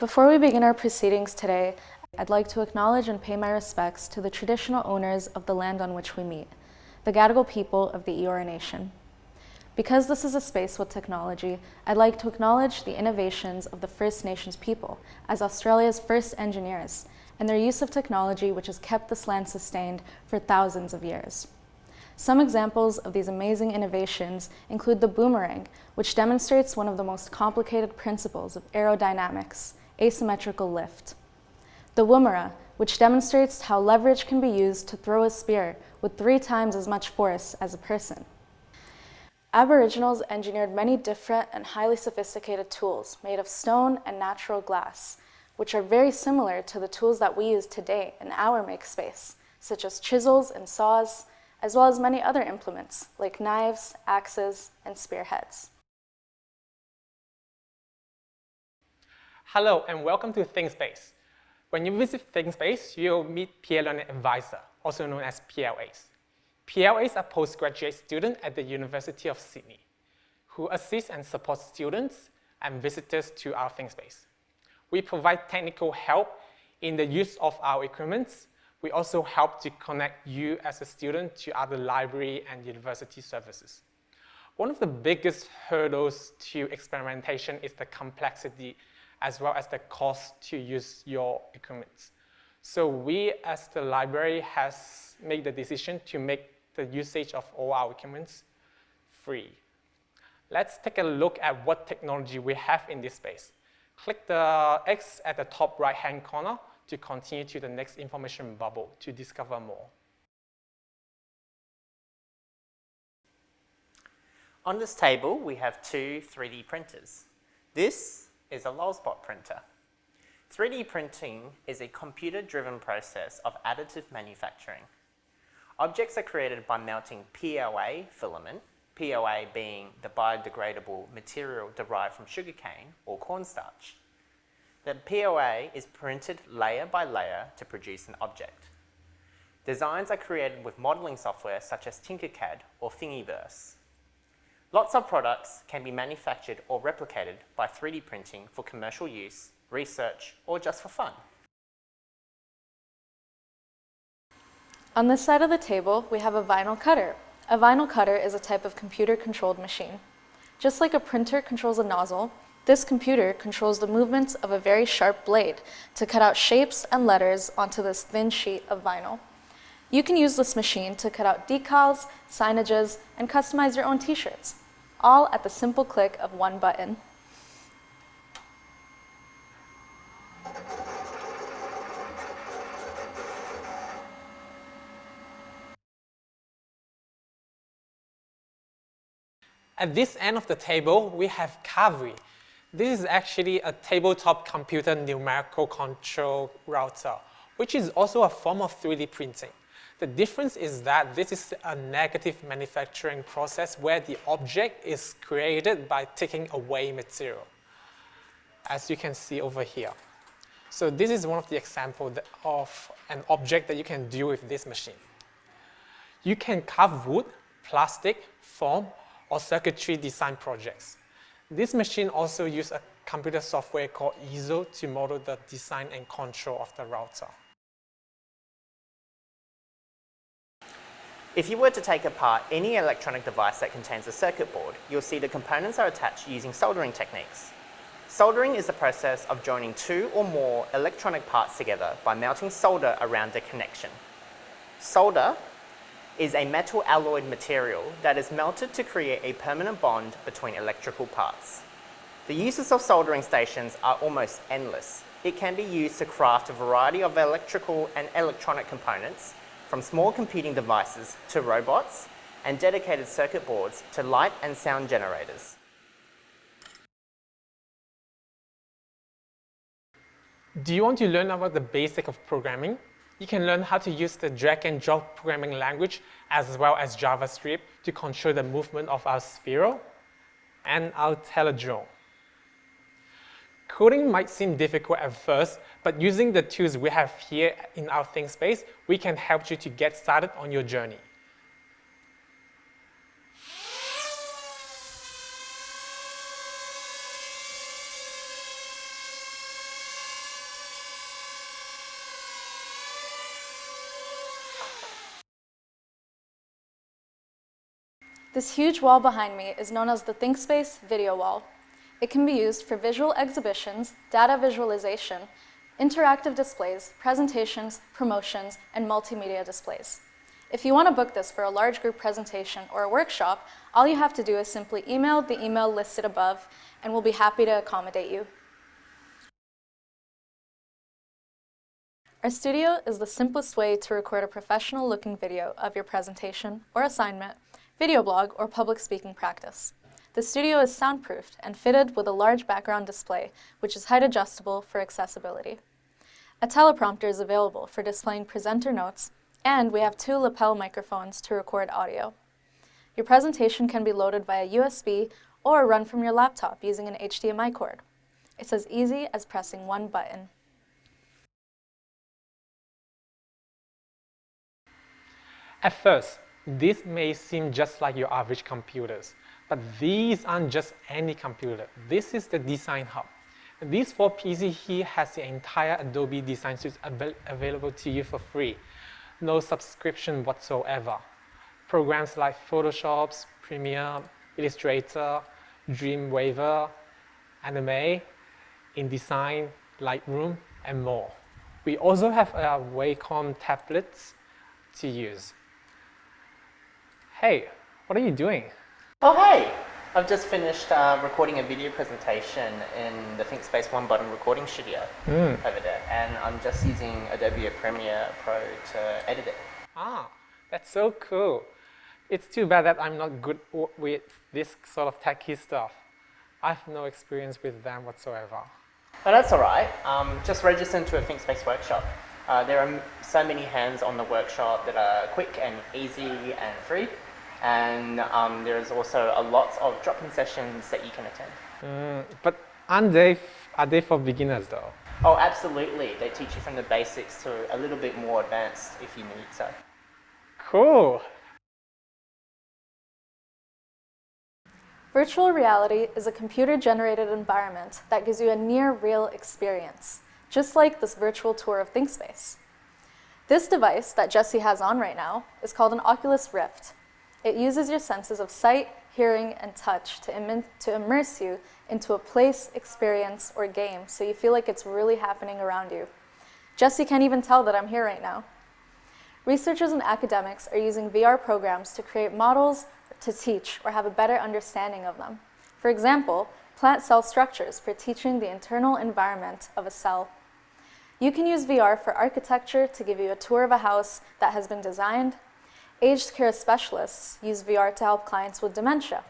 Before we begin our proceedings today, I'd like to acknowledge and pay my respects to the traditional owners of the land on which we meet, the Gadigal people of the Eora Nation. Because this is a space with technology, I'd like to acknowledge the innovations of the First Nations people as Australia's first engineers and their use of technology which has kept this land sustained for thousands of years. Some examples of these amazing innovations include the boomerang, which demonstrates one of the most complicated principles of aerodynamics, asymmetrical lift. The woomera, which demonstrates how leverage can be used to throw a spear with 3 times as much force as a person. Aboriginals engineered many different and highly sophisticated tools made of stone and natural glass, which are very similar to the tools that we use today in our makespace, such as chisels and saws, as well as many other implements like knives, axes, and spearheads. Hello and welcome to ThinkSpace. When you visit ThinkSpace, you'll meet Peer Learning Advisor, also known as PLAs. PLAs are postgraduate students at the University of Sydney who assist and support students and visitors to our ThinkSpace. We provide technical help in the use of our equipment. We also help to connect you as a student to other library and university services. One of the biggest hurdles to experimentation is the complexity as well as the cost to use your equipment. So we as the library has made the decision to make the usage of all our equipment free. Let's take a look at what technology we have in this space. Click the X at the top right-hand corner to continue to the next information bubble to discover more. On this table, we have 2 3D printers. This is a lolspot printer. 3D printing is a computer-driven process of additive manufacturing. Objects are created by melting PLA filament, PLA being the biodegradable material derived from sugarcane or cornstarch. The PLA is printed layer by layer to produce an object. Designs are created with modeling software such as Tinkercad or Thingiverse. Lots of products can be manufactured or replicated by 3D printing for commercial use, research, or just for fun. On this side of the table, we have a vinyl cutter. A vinyl cutter is a type of computer-controlled machine. Just like a printer controls a nozzle, this computer controls the movements of a very sharp blade to cut out shapes and letters onto this thin sheet of vinyl. You can use this machine to cut out decals, signages, and customize your own t-shirts, all at the simple click of one button. At this end of the table, we have Carvey. This is actually a tabletop computer numerical control router, which is also a form of 3D printing. The difference is that this is a negative manufacturing process where the object is created by taking away material, as you can see over here. So this is one of the examples of an object that you can do with this machine. You can carve wood, plastic, foam, or circuitry design projects. This machine also uses a computer software called EZO to model the design and control of the router. If you were to take apart any electronic device that contains a circuit board, you'll see the components are attached using soldering techniques. Soldering is the process of joining 2 or more electronic parts together by melting solder around the connection. Solder is a metal alloyed material that is melted to create a permanent bond between electrical parts. The uses of soldering stations are almost endless. It can be used to craft a variety of electrical and electronic components, from small computing devices to robots, and dedicated circuit boards to light and sound generators. Do you want to learn about the basics of programming? You can learn how to use the drag and drop programming language as well as JavaScript to control the movement of our sphere and our teledrone. Coding might seem difficult at first, but using the tools we have here in our ThinkSpace, we can help you to get started on your journey. This huge wall behind me is known as the ThinkSpace video wall. It can be used for visual exhibitions, data visualization, interactive displays, presentations, promotions, and multimedia displays. If you want to book this for a large group presentation or a workshop, all you have to do is simply email the email listed above, and we'll be happy to accommodate you. Our studio is the simplest way to record a professional-looking video of your presentation or assignment, video blog, or public speaking practice. The studio is soundproofed and fitted with a large background display, which is height adjustable for accessibility. A teleprompter is available for displaying presenter notes, and we have 2 lapel microphones to record audio. Your presentation can be loaded via USB or run from your laptop using an HDMI cord. It's as easy as pressing one button. At first, this may seem just like your average computers, but these aren't just any computer. This is the Design Hub. These 4 PCs here has the entire Adobe Design Suite available to you for free. No subscription whatsoever. Programs like Photoshop, Premiere, Illustrator, Dreamweaver, Anime, InDesign, Lightroom, and more. We also have Wacom tablets to use. Hey, what are you doing? Oh, hey! I've just finished recording a video presentation in the ThinkSpace one-button recording studio over there, and I'm just using Adobe Premiere Pro to edit it. Ah, that's so cool. It's too bad that I'm not good with this sort of techie stuff. I have no experience with them whatsoever. Oh, that's all right. Just register into a ThinkSpace workshop. There are so many hands on the workshop that are quick and easy and free. And there's also a lot of drop-in sessions that you can attend. But are they for beginners though? Oh, absolutely. They teach you from the basics to a little bit more advanced if you need so. Cool. Virtual reality is a computer-generated environment that gives you a near-real experience, just like this virtual tour of ThinkSpace. This device that Jesse has on right now is called an Oculus Rift. It uses your senses of sight, hearing, and touch to immerse you into a place, experience, or game so you feel like it's really happening around you. Jesse can't even tell that I'm here right now. Researchers and academics are using VR programs to create models to teach or have a better understanding of them. For example, plant cell structures for teaching the internal environment of a cell. You can use VR for architecture to give you a tour of a house that has been designed. Aged care specialists use VR to help clients with dementia.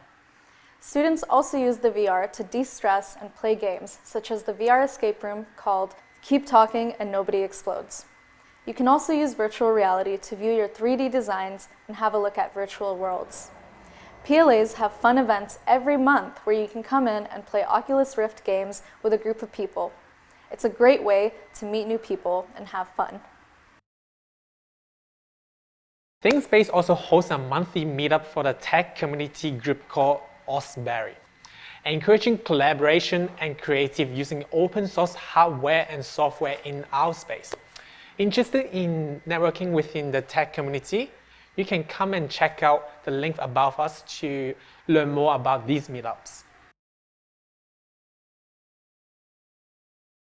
Students also use the VR to de-stress and play games, such as the VR escape room called Keep Talking and Nobody Explodes. You can also use virtual reality to view your 3D designs and have a look at virtual worlds. PLAs have fun events every month where you can come in and play Oculus Rift games with a group of people. It's a great way to meet new people and have fun. ThinkSpace also hosts a monthly meetup for the tech community group called OzBerry, encouraging collaboration and creative using open source hardware and software in our space. Interested in networking within the tech community? You can come and check out the link above us to learn more about these meetups.